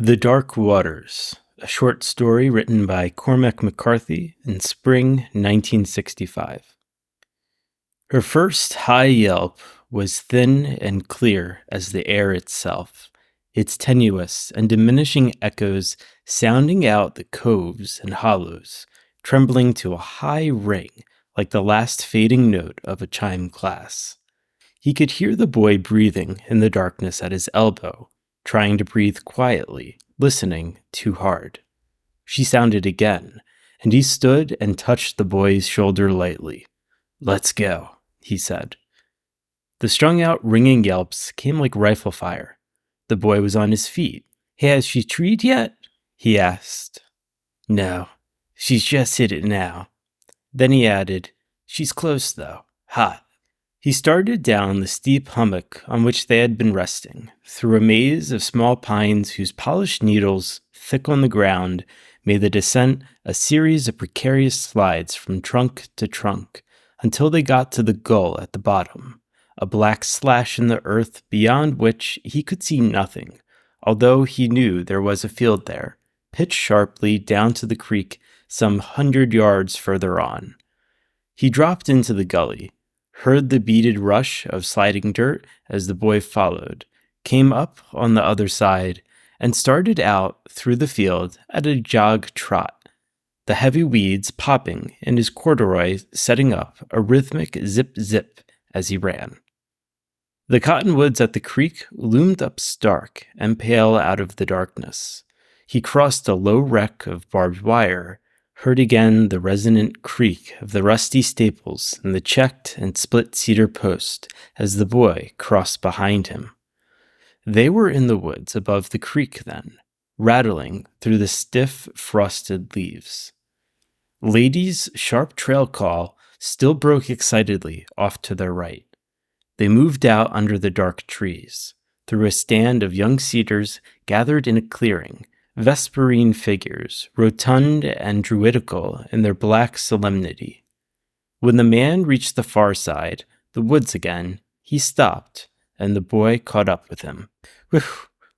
The Dark Waters, a short story written by Cormac McCarthy in spring 1965. Her first high yelp was thin and clear as the air itself, its tenuous and diminishing echoes sounding out the coves and hollows, trembling to a high ring like the last fading note of a chime glass. He could hear the boy breathing in the darkness at his elbow, trying to breathe quietly, listening too hard. She sounded again, and he stood and touched the boy's shoulder lightly. "Let's go," he said. The strung-out ringing yelps came like rifle fire. The boy was on his feet. "Hey, has she treed yet?" he asked. "No, she's just hit it now." Then he added, "She's close, though. Hot." He started down the steep hummock on which they had been resting, through a maze of small pines whose polished needles, thick on the ground, made the descent a series of precarious slides from trunk to trunk, until they got to the gull at the bottom, a black slash in the earth beyond which he could see nothing, although he knew there was a field there, pitched sharply down to the creek some 100 yards further on. He dropped into the gully, heard the beaded rush of sliding dirt as the boy followed, came up on the other side, and started out through the field at a jog trot, the heavy weeds popping and his corduroy setting up a rhythmic zip-zip as he ran. The cottonwoods at the creek loomed up stark and pale out of the darkness. He crossed a low wreck of barbed wire, heard again the resonant creak of the rusty staples and the checked and split cedar post as the boy crossed behind him. They were in the woods above the creek then, rattling through the stiff, frosted leaves. Lady's sharp trail call still broke excitedly off to their right. They moved out under the dark trees, through a stand of young cedars gathered in a clearing, vesperine figures, rotund and druidical in their black solemnity. When the man reached the far side, the woods again, he stopped, and the boy caught up with him.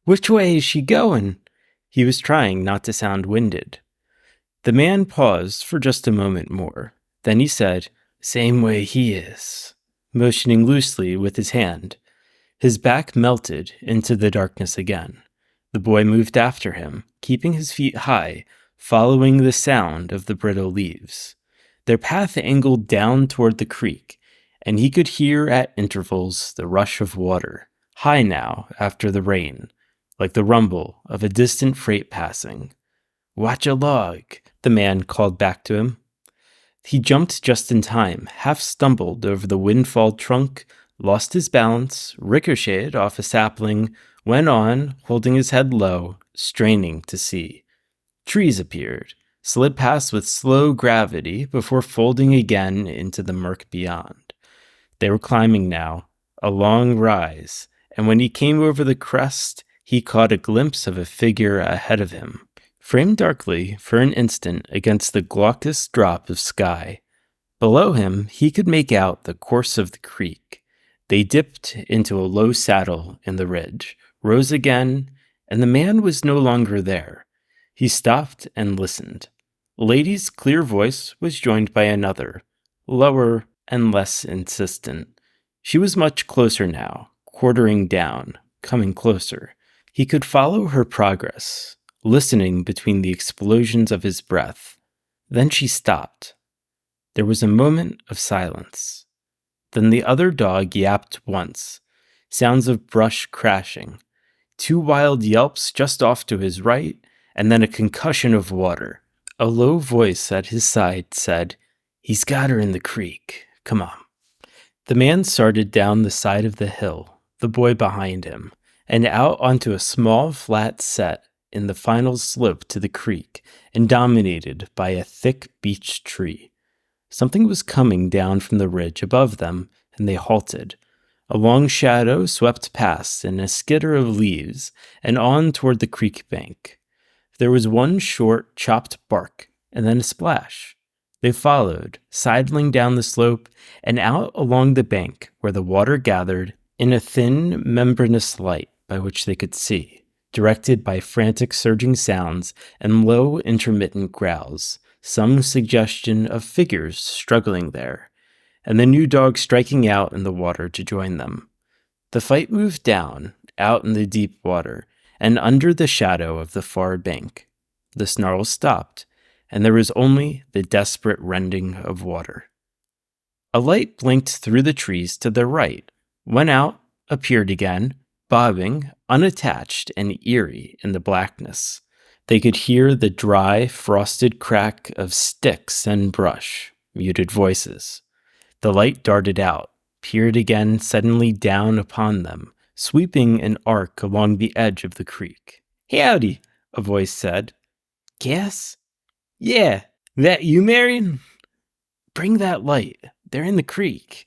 "Which way is she going?" He was trying not to sound winded. The man paused for just a moment more. Then he said, "Same way he is," motioning loosely with his hand. His back melted into the darkness again. The boy moved after him, keeping his feet high, following the sound of the brittle leaves. Their path angled down toward the creek, and he could hear at intervals the rush of water, high now after the rain, like the rumble of a distant freight passing. "Watch a log," the man called back to him. He jumped just in time, half stumbled over the windfall trunk, lost his balance, ricocheted off a sapling, went on, holding his head low, straining to see. Trees appeared, slid past with slow gravity before folding again into the murk beyond. They were climbing now, a long rise, and when he came over the crest, he caught a glimpse of a figure ahead of him, framed darkly for an instant against the glaucous drop of sky. Below him, he could make out the course of the creek. They dipped into a low saddle in the ridge, rose again, and the man was no longer there. He stopped and listened. Lady's clear voice was joined by another, lower and less insistent. She was much closer now, quartering down, coming closer. He could follow her progress, listening between the explosions of his breath. Then she stopped. There was a moment of silence. Then the other dog yapped once, sounds of brush crashing, 2 wild yelps just off to his right, and then a concussion of water. A low voice at his side said, "He's got her in the creek. Come on." The man started down the side of the hill, the boy behind him, and out onto a small flat set in the final slope to the creek and dominated by a thick beech tree. Something was coming down from the ridge above them, and they halted. A long shadow swept past in a skitter of leaves and on toward the creek bank. There was one short, chopped bark, and then a splash. They followed, sidling down the slope and out along the bank where the water gathered in a thin, membranous light by which they could see, directed by frantic surging sounds and low intermittent growls, some suggestion of figures struggling there, and the new dog striking out in the water to join them. The fight moved down, out in the deep water, and under the shadow of the far bank. The snarls stopped, and there was only the desperate rending of water. A light blinked through the trees to their right, went out, appeared again, bobbing, unattached and eerie in the blackness. They could hear the dry, frosted crack of sticks and brush, muted voices. The light darted out, peered again suddenly down upon them, sweeping an arc along the edge of the creek. "Howdy," a voice said. "Gas?" "Yeah, that you, Marion?" "Bring that light. They're in the creek."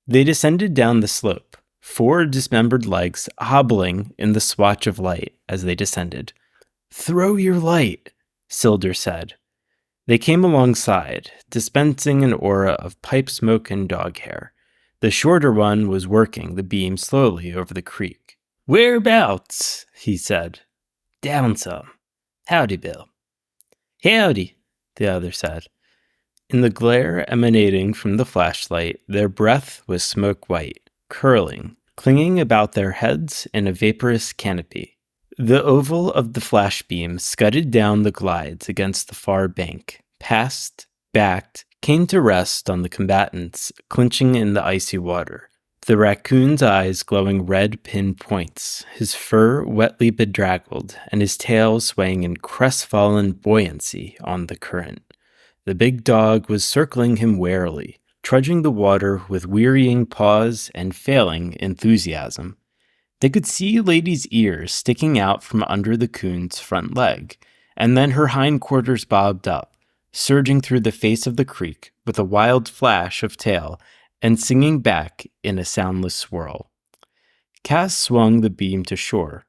They descended down the slope, 4 dismembered legs hobbling in the swatch of light as they descended. "Throw your light," Silder said. They came alongside, dispensing an aura of pipe smoke and dog hair. The shorter one was working the beam slowly over the creek. "Whereabouts?" he said. "Down some." "Howdy, Bill." "Howdy," the other said. In the glare emanating from the flashlight, their breath was smoke white, curling, clinging about their heads in a vaporous canopy. The oval of the flash beam scudded down the glides against the far bank, passed, backed, came to rest on the combatants clinching in the icy water. The raccoon's eyes glowing red pin points, his fur wetly bedraggled, and his tail swaying in crestfallen buoyancy on the current. The big dog was circling him warily, trudging the water with wearying paws and failing enthusiasm. They could see Lady's ears sticking out from under the coon's front leg, and then her hindquarters bobbed up, surging through the face of the creek with a wild flash of tail and singing back in a soundless swirl. Cass swung the beam to shore,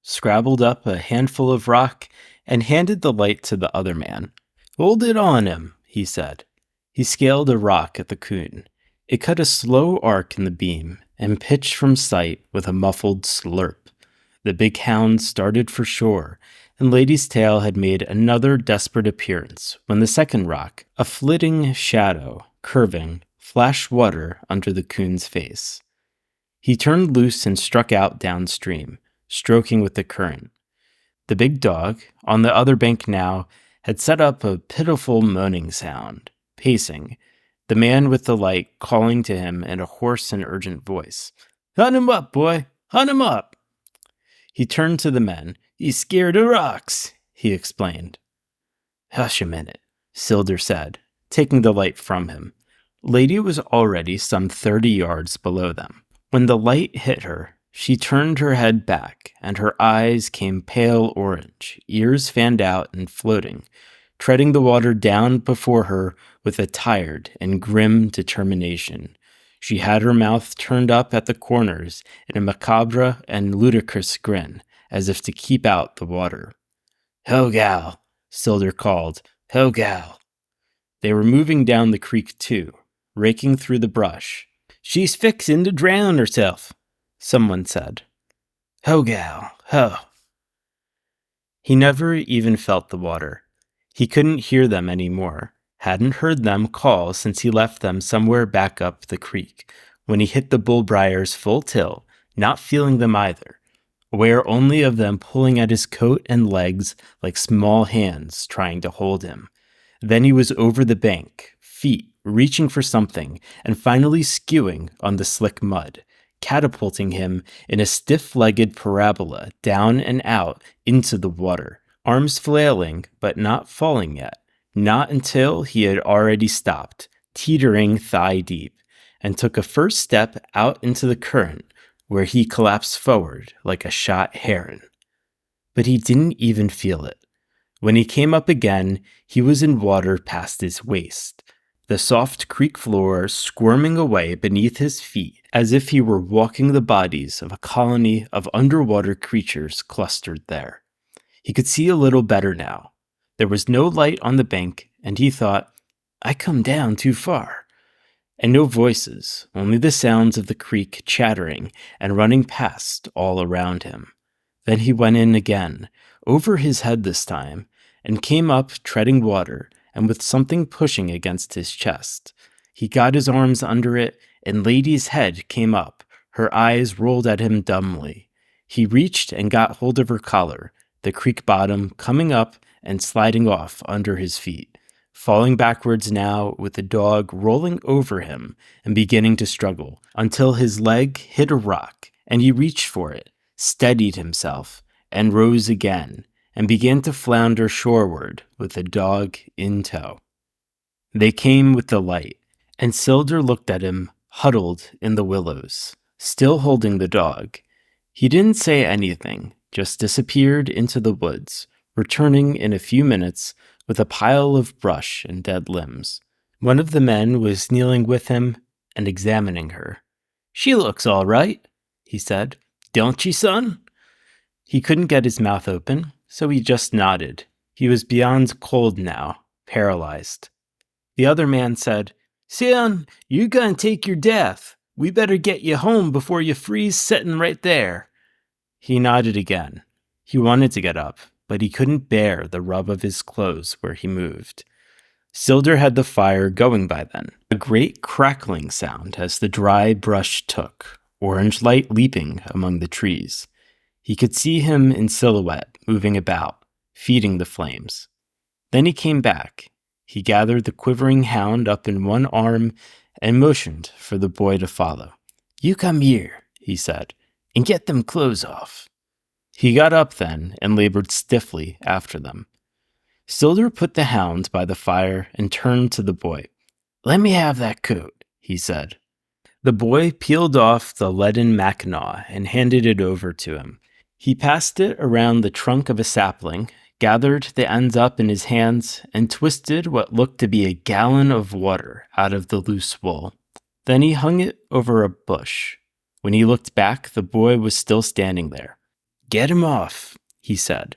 scrabbled up a handful of rock, and handed the light to the other man. "Hold it on him," he said. He scaled a rock at the coon. It cut a slow arc in the beam and pitched from sight with a muffled slurp. The big hound started for shore, and Lady's tail had made another desperate appearance when the second rock, a flitting shadow, curving, flashed water under the coon's face. He turned loose and struck out downstream, stroking with the current. The big dog, on the other bank now, had set up a pitiful moaning sound, pacing, the man with the light calling to him in a hoarse and urgent voice. "Hunt him up, boy! Hunt him up!" He turned to the men. "He's scared of rocks," he explained. "Hush a minute," Silder said, taking the light from him. Lady was already some 30 yards below them. When the light hit her, she turned her head back, and her eyes came pale orange, ears fanned out and floating, treading the water down before her with a tired and grim determination. She had her mouth turned up at the corners in a macabre and ludicrous grin, as if to keep out the water. "Ho, gal," Silder called. "Ho, gal." They were moving down the creek too, raking through the brush. "She's fixin' to drown herself," someone said. "Ho, gal, ho." He never even felt the water. He couldn't hear them anymore, hadn't heard them call since he left them somewhere back up the creek, when he hit the bullbriars full tilt, not feeling them either, aware only of them pulling at his coat and legs like small hands trying to hold him. Then he was over the bank, feet reaching for something, and finally skewing on the slick mud, catapulting him in a stiff-legged parabola down and out into the water, arms flailing but not falling yet, not until he had already stopped, teetering thigh-deep, and took a first step out into the current, where he collapsed forward like a shot heron. But he didn't even feel it. When he came up again, he was in water past his waist, the soft creek floor squirming away beneath his feet as if he were walking the bodies of a colony of underwater creatures clustered there. He could see a little better now. There was no light on the bank, and he thought, "I come down too far." And no voices, only the sounds of the creek chattering and running past all around him. Then he went in again, over his head this time, and came up treading water and with something pushing against his chest. He got his arms under it, and Lady's head came up. Her eyes rolled at him dumbly. He reached and got hold of her collar, the creek bottom coming up and sliding off under his feet, falling backwards now with the dog rolling over him and beginning to struggle until his leg hit a rock, and he reached for it, steadied himself, and rose again, and began to flounder shoreward with the dog in tow. They came with the light, and Silder looked at him, huddled in the willows, still holding the dog. He didn't say anything, just disappeared into the woods, returning in a few minutes with a pile of brush and dead limbs. One of the men was kneeling with him and examining her. "She looks all right," he said. "Don't she, son?" He couldn't get his mouth open, so he just nodded. He was beyond cold now, paralyzed. The other man said, "Son, you're gonna take your death. We better get you home before you freeze sitting right there." He nodded again. He wanted to get up, but he couldn't bear the rub of his clothes where he moved. Silder had the fire going by then, a great crackling sound as the dry brush took, orange light leaping among the trees. He could see him in silhouette, moving about, feeding the flames. Then he came back. He gathered the quivering hound up in one arm and motioned for the boy to follow. "You come here," he said, "and get them clothes off." He got up then and labored stiffly after them. Silder put the hound by the fire and turned to the boy. "Let me have that coat," he said. The boy peeled off the leaden mackinaw and handed it over to him. He passed it around the trunk of a sapling, gathered the ends up in his hands, and twisted what looked to be a gallon of water out of the loose wool. Then he hung it over a bush. When he looked back, the boy was still standing there. "Get him off," he said.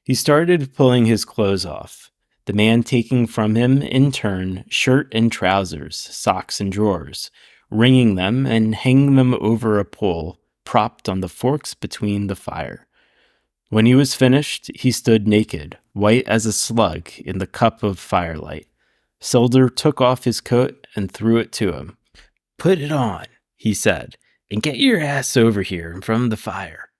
He started pulling his clothes off, the man taking from him, in turn, shirt and trousers, socks and drawers, wringing them and hanging them over a pole propped on the forks between the fire. When he was finished, he stood naked, white as a slug in the cup of firelight. Silder took off his coat and threw it to him. "Put it on," he said, "and get your ass over here from the fire."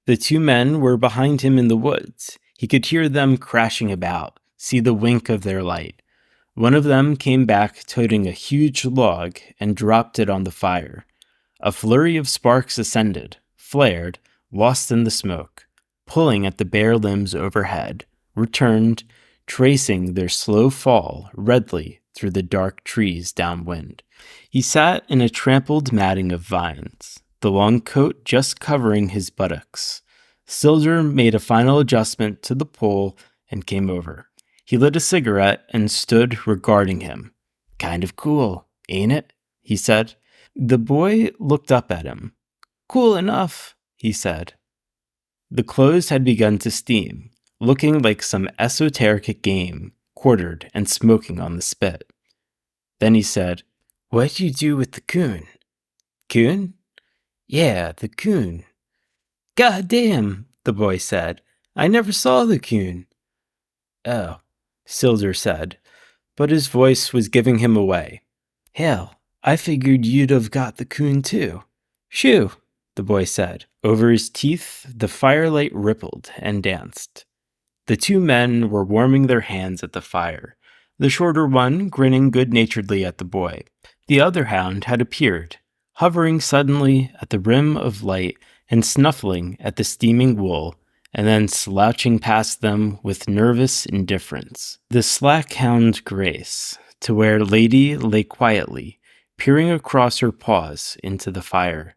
The two men were behind him in the woods. He could hear them crashing about, see the wink of their light. One of them came back toting a huge log and dropped it on the fire. A flurry of sparks ascended, flared, lost in the smoke, pulling at the bare limbs overhead, returned, tracing their slow fall redly through the dark trees downwind. He sat in a trampled matting of vines, the long coat just covering his buttocks. Silder made a final adjustment to the pole and came over. He lit a cigarette and stood regarding him. "Kind of cool, ain't it?" he said. The boy looked up at him. "Cool enough," he said. The clothes had begun to steam, looking like some esoteric game, quartered and smoking on the spit. Then he said, "What'd you do with the coon?" "Coon?" "Yeah, the coon." "God damn," the boy said. "I never saw the coon." "Oh," Silder said, but his voice was giving him away. "Hell, I figured you'd have got the coon too." "Shoo," the boy said. Over his teeth, the firelight rippled and danced. The two men were warming their hands at the fire, the shorter one grinning good-naturedly at the boy. The other hound had appeared, hovering suddenly at the rim of light and snuffling at the steaming wool, and then slouching past them with nervous indifference. The slack hound Grace, to where Lady lay quietly, peering across her paws into the fire.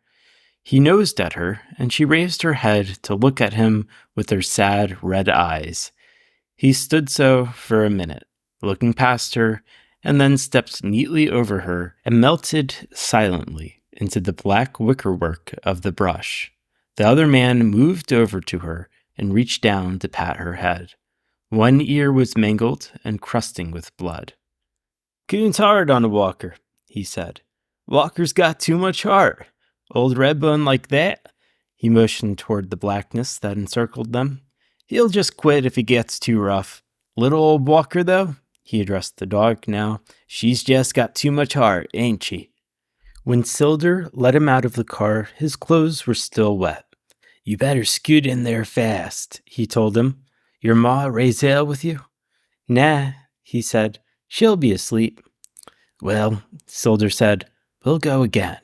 He nosed at her, and she raised her head to look at him with her sad red eyes. He stood so for a minute, looking past her, and then stepped neatly over her and melted silently into the black wickerwork of the brush. The other man moved over to her and reached down to pat her head. One ear was mangled and crusting with blood. "Coon's hard on a walker," he said. "Walker's got too much heart. Old Redbone like that, He motioned toward the blackness that encircled them. He'll just quit if he gets too rough. Little old Walker, though, he addressed the dog now. She's just got too much heart, ain't she? When Silder let him out of the car, his clothes were still wet. You better scoot in there fast, he told him. Your ma raise hell with you? Nah, he said. She'll be asleep. Well, Silder said, we'll go again.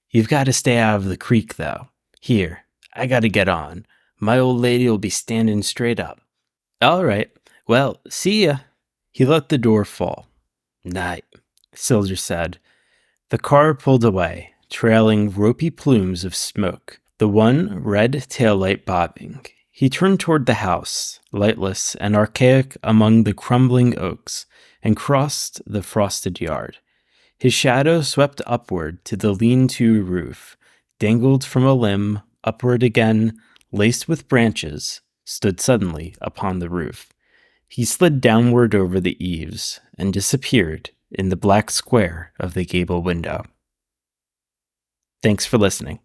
You've got to stay out of the creek, though. Here, I got to get on. My old lady will be standing straight up. All right. Well, see ya. He let the door fall. Night, Silder said. The car pulled away, trailing ropey plumes of smoke, the one red taillight bobbing. He turned toward the house, lightless and archaic among the crumbling oaks, and crossed the frosted yard. His shadow swept upward to the lean-to roof, dangled from a limb, upward again, laced with branches, stood suddenly upon the roof. He slid downward over the eaves and disappeared in the black square of the gable window. Thanks for listening.